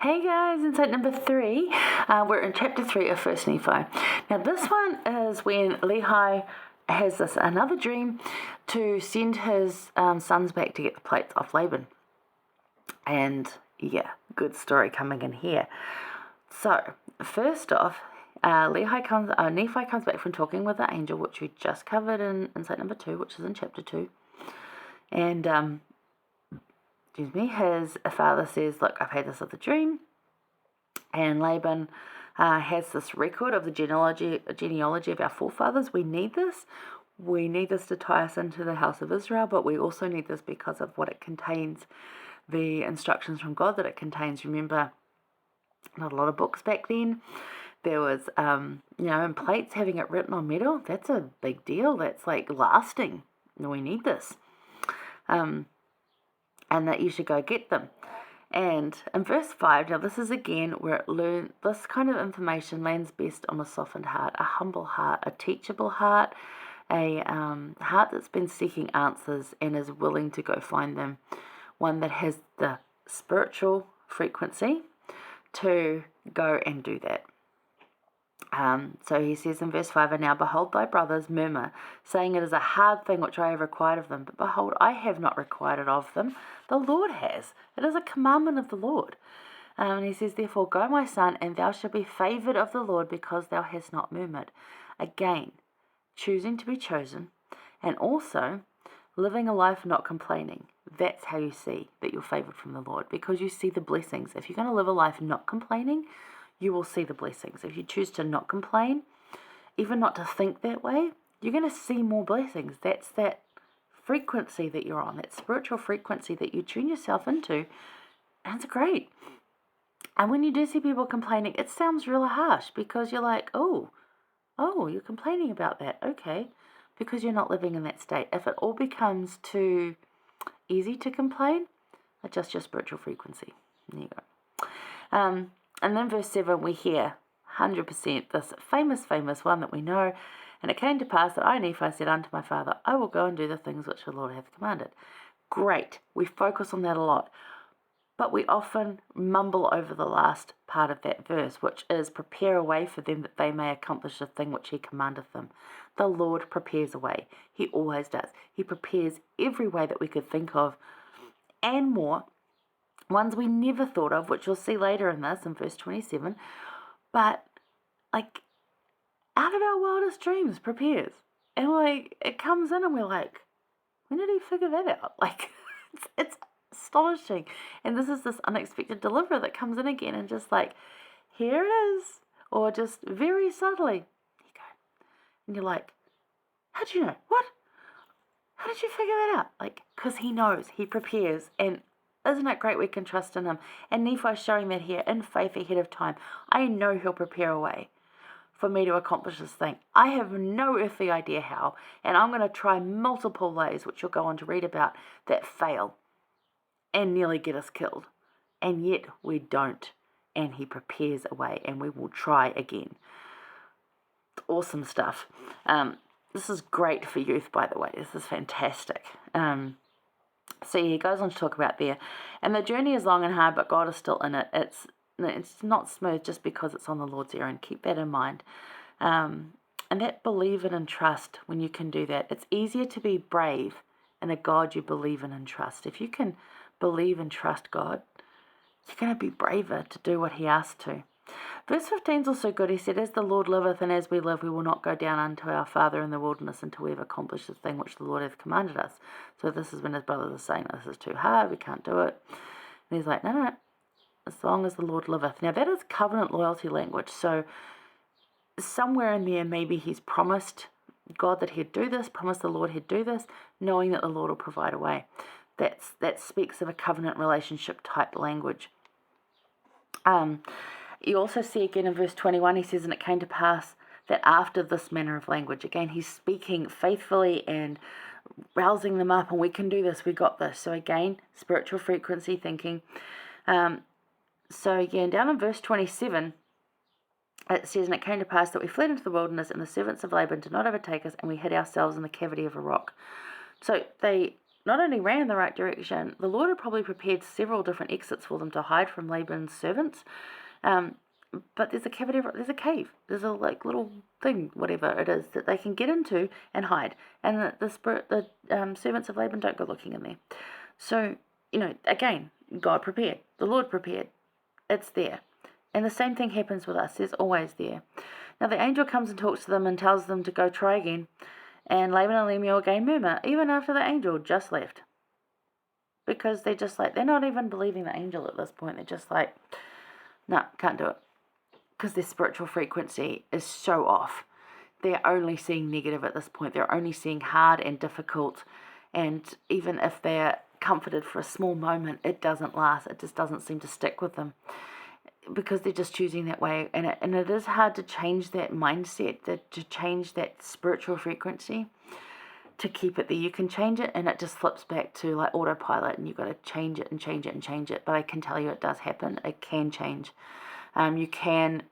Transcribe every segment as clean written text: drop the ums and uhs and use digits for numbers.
Hey guys, insight number 3. We're in chapter 3 of 1Nephi. Now this one is when Lehi has another dream to send his sons back to get the plates off Laban. And yeah, good story coming in here. So first off, Nephi comes back from talking with the angel, which we just covered in insight number 2, which is in chapter 2. And his father says, look, I've had this other dream. And Laban has this record of the genealogy of our forefathers. We need this. We need this to tie us into the house of Israel, but we also need this because of what it contains, the instructions from God that it contains. Remember, not a lot of books back then. There was, in plates, having it written on metal, that's a big deal. That's like lasting. We need this. And that you should go get them. And in verse 5, now this is again where this kind of information lands best on a softened heart, a humble heart, a teachable heart, a heart that's been seeking answers and is willing to go find them, one that has the spiritual frequency to go and do that. So he says in verse 5, and now behold, thy brothers murmur, saying, it is a hard thing which I have required of them. But behold, I have not required it of them. The Lord has. It is a commandment of the Lord. And he says, therefore, go, my son, and thou shalt be favoured of the Lord, because thou hast not murmured. Again, choosing to be chosen, and also living a life not complaining. That's how you see that you're favoured from the Lord, because you see the blessings. If you're going to live a life not complaining, you will see the blessings. If you choose to not complain, even not to think that way, you're going to see more blessings. That's that frequency that you're on, that spiritual frequency that you tune yourself into, and it's great. And when you do see people complaining, it sounds really harsh, because you're like, oh, you're complaining about that. Okay, because you're not living in that state. If it all becomes too easy to complain, adjust your spiritual frequency. There you go. And then verse 7, we hear 100% this famous one that we know. And it came to pass that I, Nephi, said unto my father, I will go and do the things which the Lord hath commanded. Great. We focus on that a lot. But we often mumble over the last part of that verse, which is, prepare a way for them that they may accomplish the thing which he commandeth them. The Lord prepares a way. He always does. He prepares every way that we could think of and more. Ones we never thought of, which you'll see later in this, in verse 27. But, out of our wildest dreams, prepares. And, it comes in and we're like, when did he figure that out? It's astonishing. And this is this unexpected deliverer that comes in again and just here it is. Or just very subtly, here you go. And you're like, how'd you know? What? How did you figure that out? Because he knows, he prepares. And isn't it great we can trust in him? And Nephi's showing that here in faith ahead of time. I know he'll prepare a way for me to accomplish this thing. I have no earthly idea how. And I'm going to try multiple ways, which you'll go on to read about, that fail and nearly get us killed. And yet we don't. And he prepares a way, and we will try again. Awesome stuff. This is great for youth, by the way. This is fantastic. So he goes on to talk about there. And the journey is long and hard, but God is still in it. It's not smooth just because it's on the Lord's errand. Keep that in mind. And that believe in and trust, when you can do that. It's easier to be brave in a God you believe in and trust. If you can believe and trust God, you're going to be braver to do what he asks to. Verse 15 is also good. He said, as the Lord liveth and as we live, we will not go down unto our father in the wilderness until we have accomplished the thing which the Lord hath commanded us. So this is when his brothers are saying, this is too hard, we can't do it. And he's like, no, as long as the Lord liveth. Now that is covenant loyalty language. So somewhere in there, maybe he's promised God that he'd do this, promised the Lord he'd do this, knowing that the Lord will provide a way. That speaks of a covenant relationship type language. You also see again in verse 21, he says, and it came to pass that after this manner of language, again, he's speaking faithfully and rousing them up, and we can do this, we got this. So again, spiritual frequency thinking. So again, down in verse 27, it says, and it came to pass that we fled into the wilderness, and the servants of Laban did not overtake us, and we hid ourselves in the cavity of a rock. So they not only ran in the right direction, the Lord had probably prepared several different exits for them to hide from Laban's servants. But there's a cave, there's a little thing, whatever it is, that they can get into and hide. And the servants of Laban don't go looking in there. So, again, God prepared, the Lord prepared. It's there. And the same thing happens with us. It's always there. Now the angel comes and talks to them and tells them to go try again. And Laban and Lemuel again murmur, even after the angel just left. Because they're not even believing the angel at this point. They're just like, no, can't do it. Because their spiritual frequency is so off. They're only seeing negative at this point. They're only seeing hard and difficult. And even if they're comforted for a small moment, it doesn't last. It just doesn't seem to stick with them. Because they're just choosing that way. And it is hard to change that mindset, to change that spiritual frequency, to keep it there. You can change it and it just flips back to like autopilot, and you've got to change it and change it and change it. But I can tell you it does happen. It can change. You can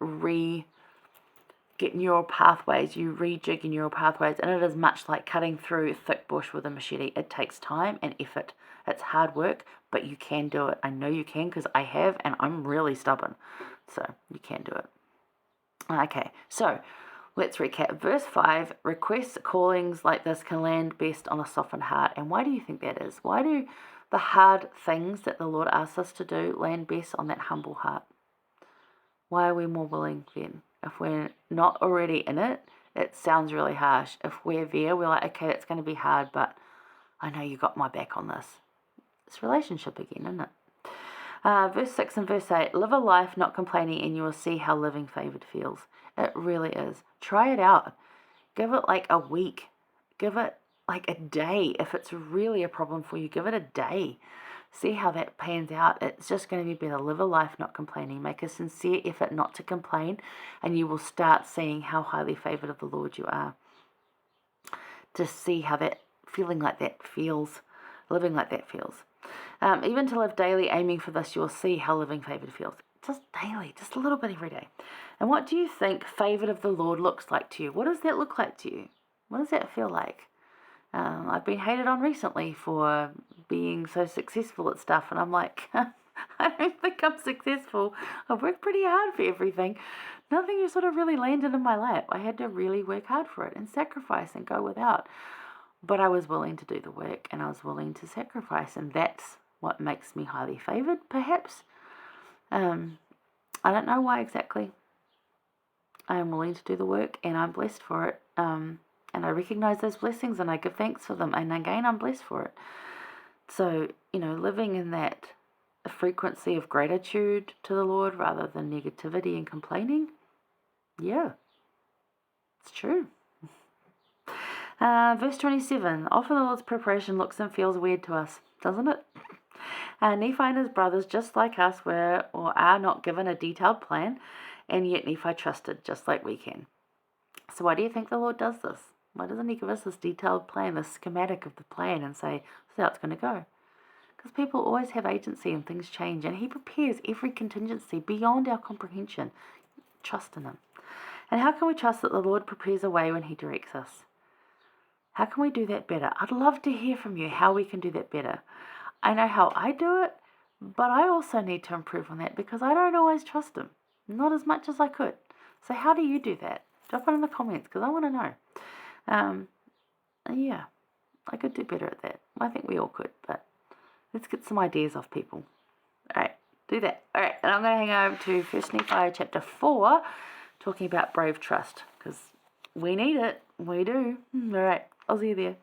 get neural pathways, you rejig neural pathways, and it is much like cutting through a thick bush with a machete. It takes time and effort. It's hard work, but you can do it. I know you can because I have, and I'm really stubborn. So you can do it. Okay, so let's recap. Verse 5, requests, callings like this can land best on a softened heart. And why do you think that is? Why do the hard things that the Lord asks us to do land best on that humble heart? Why are we more willing then? If we're not already in it, it sounds really harsh. If we're there, we're like, okay, it's going to be hard, but I know you got my back on this. It's relationship again, isn't it? Verse 6 and verse 8, live a life not complaining and you will see how living favored feels. It really is. Try it out. Give it like a week. Give it like a day. If it's really a problem for you, give it a day. See how that pans out. It's just going to be better. Live a life not complaining. Make a sincere effort not to complain, and you will start seeing how highly favored of the Lord you are. To see how that feeling like that feels, living like that feels. Even to live daily aiming for this, you will see how living favored feels. Just daily, just a little bit every day. And what do you think favored of the Lord looks like to you? What does that look like to you? What does that feel like? I've been hated on recently for being so successful at stuff, and I'm like, I don't think I'm successful. I've worked pretty hard for everything. Nothing just sort of really landed in my lap. I had to really work hard for it and sacrifice and go without. But I was willing to do the work, and I was willing to sacrifice, and that's what makes me highly favored, perhaps. I don't know why exactly. I am willing to do the work, and I'm blessed for it. And I recognize those blessings and I give thanks for them. And again, I'm blessed for it. So, living in that frequency of gratitude to the Lord rather than negativity and complaining. Yeah, it's true. Verse 27. Often the Lord's preparation looks and feels weird to us, doesn't it? Nephi and his brothers, just like us, were or are not given a detailed plan. And yet Nephi trusted, just like we can. So why do you think the Lord does this? Why doesn't he give us this detailed plan, this schematic of the plan, and say, this is how it's going to go? Because people always have agency and things change, and he prepares every contingency beyond our comprehension. Trust in him. And how can we trust that the Lord prepares a way when he directs us? How can we do that better? I'd love to hear from you how we can do that better. I know how I do it, but I also need to improve on that because I don't always trust him. Not as much as I could. So how do you do that? Drop it in the comments because I want to know. Yeah, I could do better at that. I think we all could, but let's get some ideas off people. Alright, do that. Alright, and I'm going to hang over to 1Nephi chapter 4, talking about brave trust, because we need it. We do. Alright, I'll see you there.